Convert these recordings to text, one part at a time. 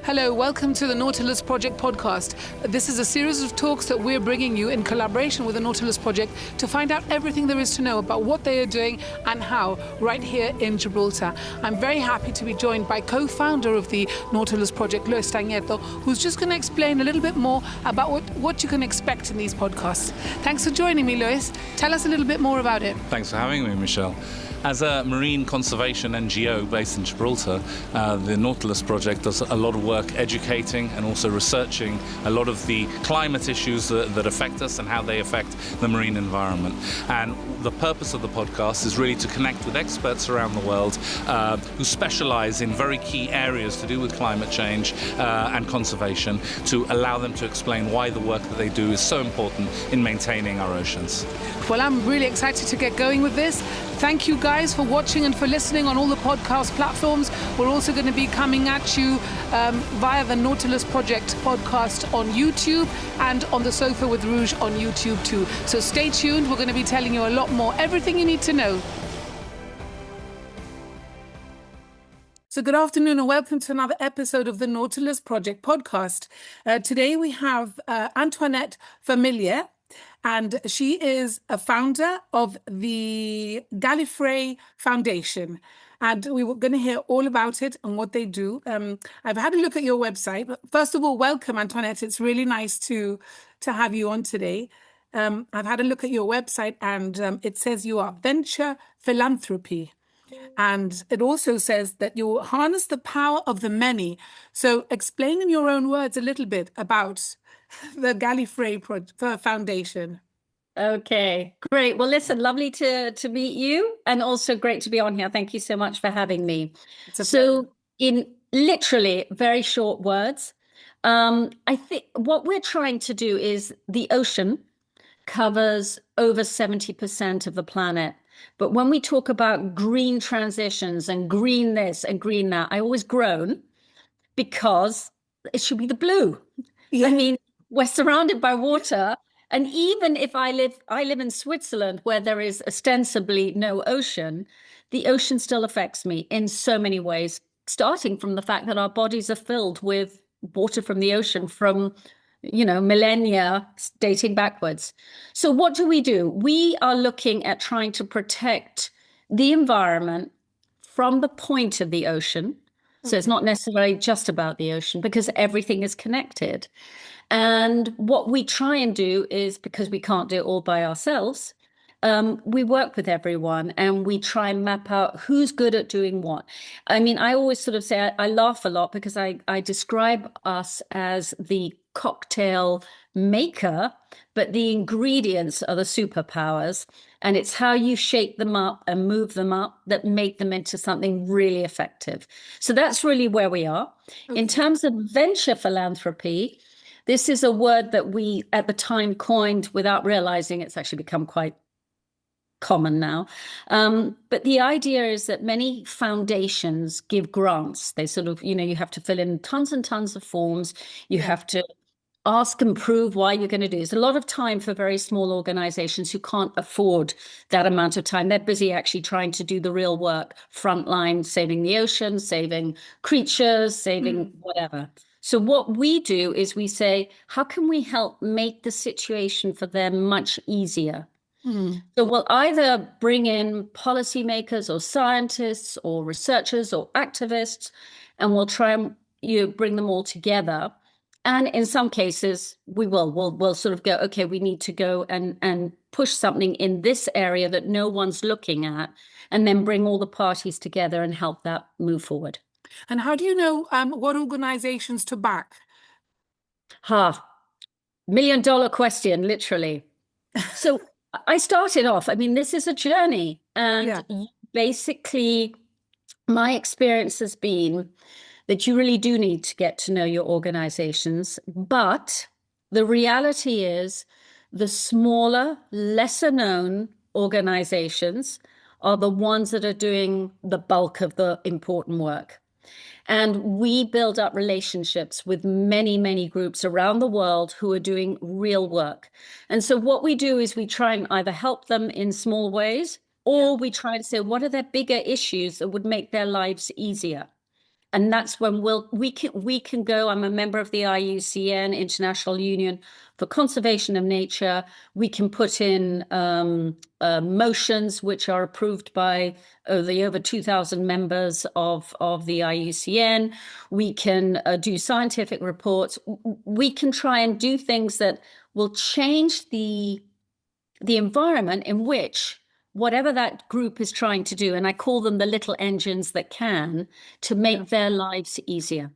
Hello, welcome to the Nautilus Project podcast. This is a series of talks that we're bringing you in collaboration with the Nautilus Project to find out everything there is to know about what they are doing and how right here in Gibraltar. I'm very happy to be joined by co-founder of the Nautilus Project, Luis Tanieto, who's just going to explain a little bit more about what you can expect in these podcasts. Thanks for joining me, Luis. Tell us a little bit more about it. Thanks for having me, Michelle. As a marine conservation NGO based in Gibraltar, the Nautilus Project does a lot of work educating and also researching a lot of the climate issues that affect us and how they affect the marine environment. And the purpose of the podcast is really to connect with experts around the world who specialize in very key areas to do with climate change and conservation, to allow them to explain why the work that they do is so important in maintaining our oceans. Well, I'm really excited to get going with this. Thank you guys for watching and for listening on all the podcast platforms. We're also going to be coming at you via the Nautilus Project podcast on YouTube and on the Sofa with Rouge on YouTube too. So stay tuned. We're going to be telling you a lot more, everything you need to know. So good afternoon and welcome to another episode of the Nautilus Project podcast. Today we have Antoinette Vermilye, and she is a founder of the Gallifrey Foundation. And we were going to hear all about it and what they do. I've had a look at your website. First of all, welcome, Antoinette. It's really nice to have you on today. I've had a look at your website and it says you are venture philanthropy. And it also says that you harness the power of the many. So explain in your own words a little bit about the Gallifrey Foundation. Okay, great. Well, listen, lovely to meet you and also great to be on here. Thank you so much for having me. So in literally very short words, I think what we're trying to do is the ocean covers over 70% of the planet. But when we talk about green transitions and green this and green that, I always groan because it should be the blue. Yeah. I mean, we're surrounded by water. And even if I live in Switzerland, where there is ostensibly no ocean, the ocean still affects me in so many ways, starting from the fact that our bodies are filled with water from the ocean from, millennia dating backwards. So what do? We are looking at trying to protect the environment from the point of the ocean. So it's not necessarily just about the ocean because everything is connected. And what we try and do is, because we can't do it all by ourselves, we work with everyone and we try and map out who's good at doing what. I mean, I always sort of say, I laugh a lot because I describe us as the cocktail maker, but the ingredients are the superpowers. And it's how you shake them up and move them up that make them into something really effective. So that's really where we are. Okay. In terms of venture philanthropy, this is a word that we at the time coined without realizing it's actually become quite common now. But the idea is that many foundations give grants. They sort of, you have to fill in tons and tons of forms. You have to ask and prove why you're going to do this. A lot of time for very small organizations who can't afford that amount of time. They're busy actually trying to do the real work, frontline, saving the ocean, saving creatures, saving whatever. So what we do is we say, how can we help make the situation for them much easier? So we'll either bring in policymakers or scientists or researchers or activists, and we'll try and bring them all together. And in some cases, we'll sort of go, okay, we need to go and push something in this area that no one's looking at, and then bring all the parties together and help that move forward. And how do you know what organizations to back? $1 million question, literally. So I started off, this is a journey. And basically, my experience has been that you really do need to get to know your organizations. But the reality is the smaller, lesser known organizations are the ones that are doing the bulk of the important work. And we build up relationships with many, many groups around the world who are doing real work. And so what we do is we try and either help them in small ways, or we try to say, what are their bigger issues that would make their lives easier? And that's when we can go. I'm a member of the IUCN, International Union for Conservation of Nature. We can put in motions which are approved by the over 2,000 members of the IUCN. We can do scientific reports. We can try and do things that will change the environment in which whatever that group is trying to do, and I call them the little engines that can, to make their lives easier.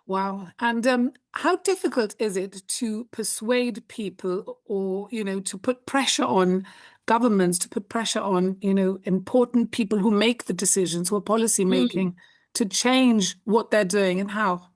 Wow. And how difficult is it to persuade people, or, to put pressure on governments, to put pressure on, important people who make the decisions, who are policy making, to change what they're doing, and how?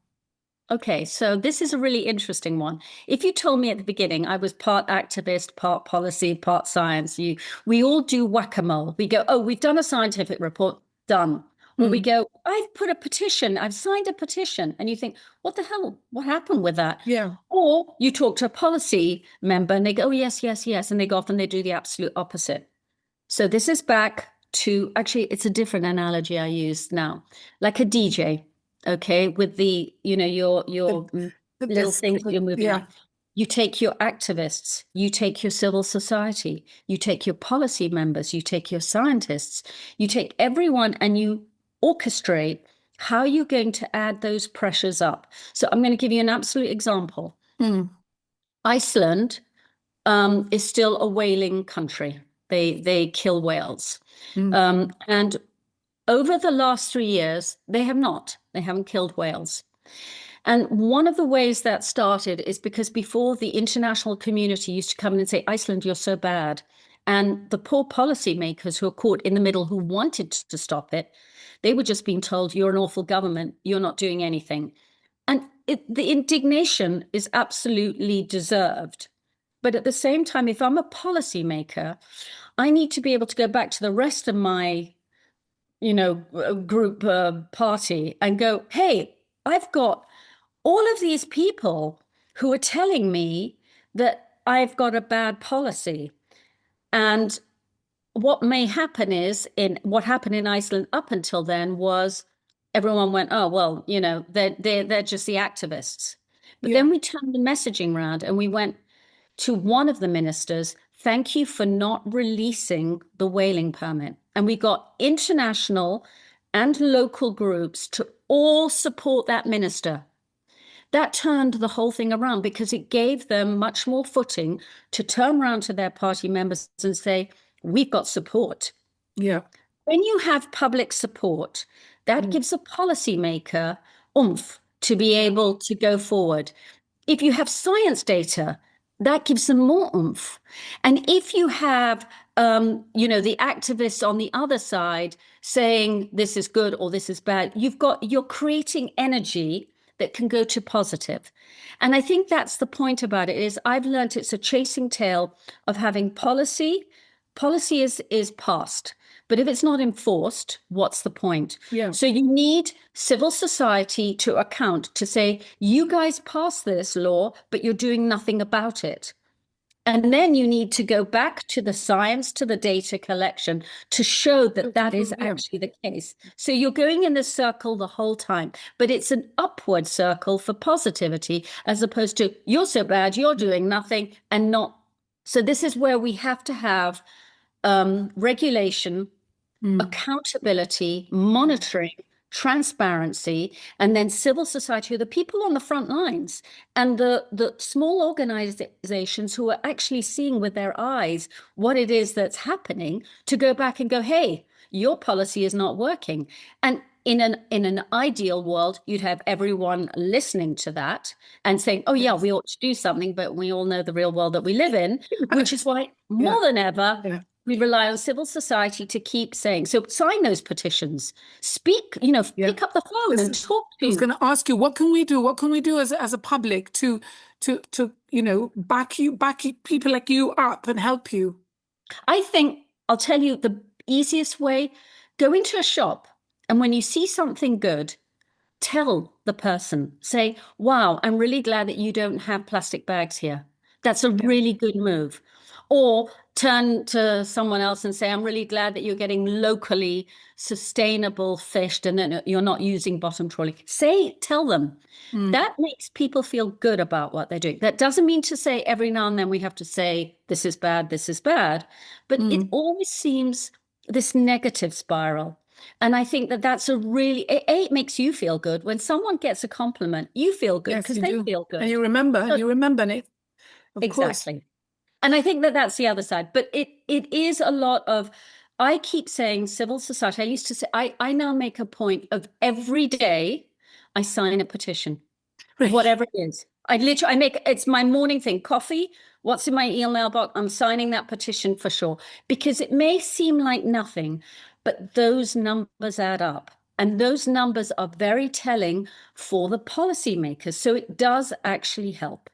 Okay, so this is a really interesting one. If you told me at the beginning I was part activist, part policy, part science, we all do whack-a-mole. We go, oh, we've done a scientific report, done. Or we go, I've put a petition, I've signed a petition. And you think, what the hell? What happened with that? Yeah. Or you talk to a policy member and they go, oh, yes, yes, yes. And they go off and they do the absolute opposite. So this is back to, actually, it's a different analogy I use now, like a DJ. Okay, with the, your little things you're moving on. You take your activists, you take your civil society, you take your policy members, you take your scientists, you take everyone and you orchestrate how you're going to add those pressures up. So I'm going to give you an absolute example. Iceland is still a whaling country. They kill whales. And over the last 3 years, they haven't killed whales. And one of the ways that started is because before, the international community used to come in and say, Iceland, you're so bad. And the poor policymakers who are caught in the middle, who wanted to stop it, they were just being told, you're an awful government, you're not doing anything. And the indignation is absolutely deserved. But at the same time, if I'm a policymaker, I need to be able to go back to the rest of my group party and go, hey, I've got all of these people who are telling me that I've got a bad policy. And what may happen is, what happened in Iceland up until then was everyone went, oh, well, they're just the activists. But then we turned the messaging around and we went to one of the ministers, thank you for not releasing the whaling permit. And we got international and local groups to all support that minister. That turned the whole thing around because it gave them much more footing to turn around to their party members and say, we've got support. Yeah. When you have public support, that gives a policymaker oomph to be able to go forward. If you have science data, that gives them more oomph. And if you have, the activists on the other side saying this is good or this is bad, you're creating energy that can go to positive. And I think that's the point about it, is I've learned it's a chasing tail of having policy. Policy is passed, but if it's not enforced, what's the point? Yeah. So you need civil society to account, to say, you guys passed this law, but you're doing nothing about it. And then you need to go back to the science, to the data collection, to show that that is actually the case. So you're going in this circle the whole time, but it's an upward circle for positivity, as opposed to, you're so bad, you're doing nothing, and not. So this is where we have to have regulation, accountability, monitoring, transparency, and then civil society, the people on the front lines, and the small organizations who are actually seeing with their eyes what it is that's happening, to go back and go, hey, your policy is not working. And in an ideal world, you'd have everyone listening to that and saying, oh, yeah, we ought to do something. But we all know the real world that we live in, which is why more than ever, we rely on civil society to keep saying, so sign those petitions, speak, pick up the phone and talk to. I was going to ask you, what can we do? What can we do as a public to back people like you up and help you? I think I'll tell you the easiest way. Go into a shop, and when you see something good, tell the person, say, wow, I'm really glad that you don't have plastic bags here. That's a really good move. or turn to someone else and say, I'm really glad that you're getting locally sustainable fish and that you're not using bottom trawling. Tell them. That makes people feel good about what they're doing. That doesn't mean to say every now and then we have to say, this is bad, but it always seems this negative spiral. And I think that that's it makes you feel good. When someone gets a compliment, you feel good because they feel good. And you remember it. Of exactly. course. And I think that that's the other side. But it is a lot of, I keep saying civil society. I used to say, I now make a point of every day I sign a petition, whatever it is. It's my morning thing, coffee, what's in my email box, I'm signing that petition for sure. Because it may seem like nothing, but those numbers add up. And those numbers are very telling for the policymakers. So it does actually help.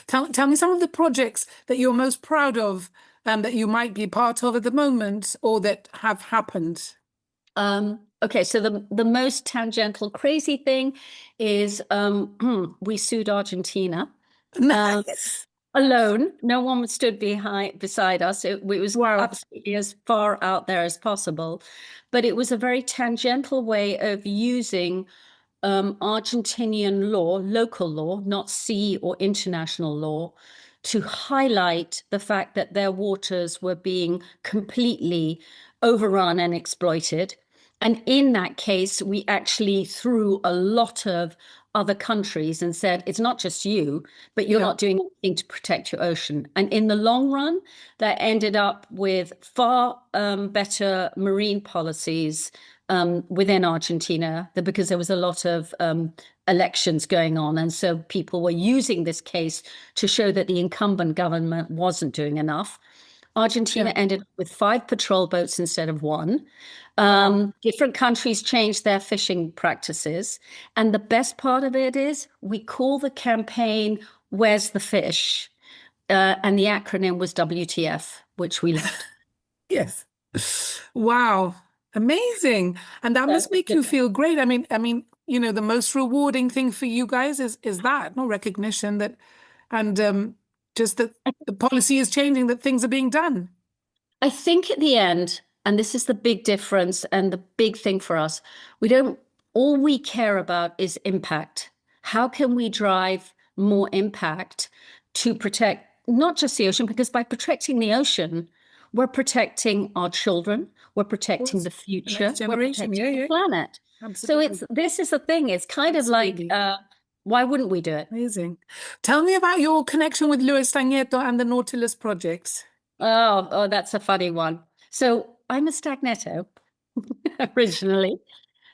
Tell me some of the projects that you're most proud of that you might be part of at the moment or that have happened. Okay, so the most tangential crazy thing is we sued Argentina. Nice. Alone. No one stood beside us. It was absolutely as far out there as possible. But it was a very tangential way of using Argentinian law, local law, not sea or international law, to highlight the fact that their waters were being completely overrun and exploited. And in that case, we actually threw a lot of other countries and said, it's not just you, but you're not doing anything to protect your ocean. And in the long run, that ended up with far better marine policies within Argentina, because there was a lot of elections going on. And so people were using this case to show that the incumbent government wasn't doing enough. Argentina ended up with 5 patrol boats instead of 1. Different countries changed their fishing practices. And the best part of it is we call the campaign, Where's the Fish? And the acronym was WTF, which we loved. Yes. Wow. Amazing. And that must make you feel great. I mean, you know, the most rewarding thing for you guys is that, no, recognition that, and just that the policy is changing, that things are being done. I think at the end, and this is the big difference and the big thing for us, all we care about is impact. How can we drive more impact to protect not just the ocean, because by protecting the ocean, we're protecting our children, we're protecting the future, we're protecting the planet. Absolutely. So this is the thing. It's kind of like, why wouldn't we do it? Amazing. Tell me about your connection with Luis Stagneto and the Nautilus Project. Oh, that's a funny one. So I'm a Stagneto originally.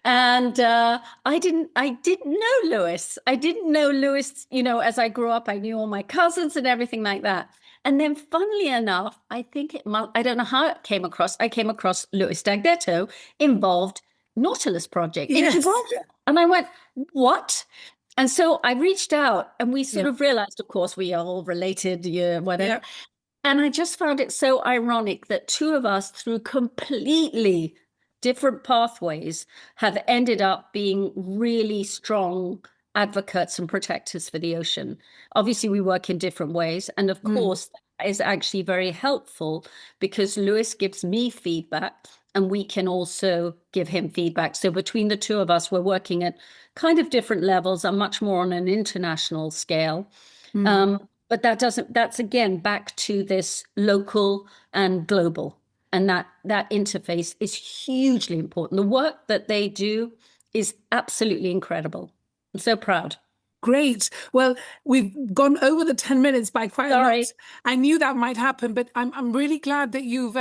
And I didn't know Luis. I didn't know Luis, you know, as I grew up, I knew all my cousins and everything like that. And then funnily enough, I don't know how it came across. I came across Luis Stagneto involved Nautilus Project in Gibraltar. And I went, what? And so I reached out and we sort of realized, of course, we are all related, whatever. Yeah. And I just found it so ironic that 2 of us, through completely different pathways, have ended up being really strong advocates and protectors for the ocean. Obviously, we work in different ways. And of course, that is actually very helpful because Luis gives me feedback and we can also give him feedback. So between the 2 of us, we're working at kind of different levels and much more on an international scale. But that's again back to this local and global. And that interface is hugely important. The work that they do is absolutely incredible. I'm so proud. Great. Well, we've gone over the 10 minutes by quite a lot. I knew that might happen, but I'm really glad that you've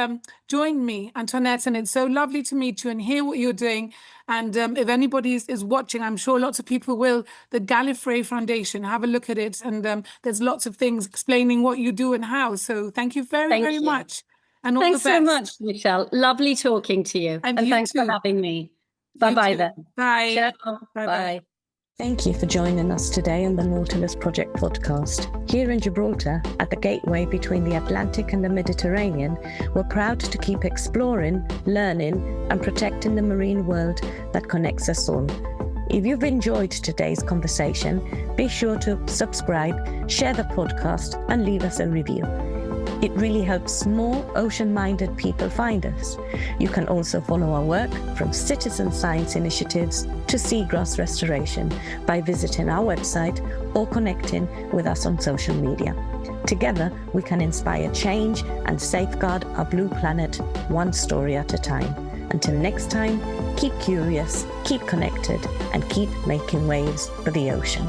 joined me, Antoinette, and it's so lovely to meet you and hear what you're doing. And if anybody is watching, I'm sure lots of people will, the Gallifrey Foundation, have a look at it. And there's lots of things explaining what you do and how. So thank you very much. And all Thanks the best. so much, Michelle. Lovely talking to you. And thanks for having me. Bye-bye then. Bye. Ciao. Bye. Thank you for joining us today on the Nautilus Project podcast. Here in Gibraltar, at the gateway between the Atlantic and the Mediterranean, we're proud to keep exploring, learning, and protecting the marine world that connects us all. If you've enjoyed today's conversation, be sure to subscribe, share the podcast, and leave us a review. It really helps more ocean-minded people find us. You can also follow our work from citizen science initiatives to seagrass restoration by visiting our website or connecting with us on social media. Together, we can inspire change and safeguard our blue planet one story at a time. Until next time, keep curious, keep connected, and keep making waves for the ocean.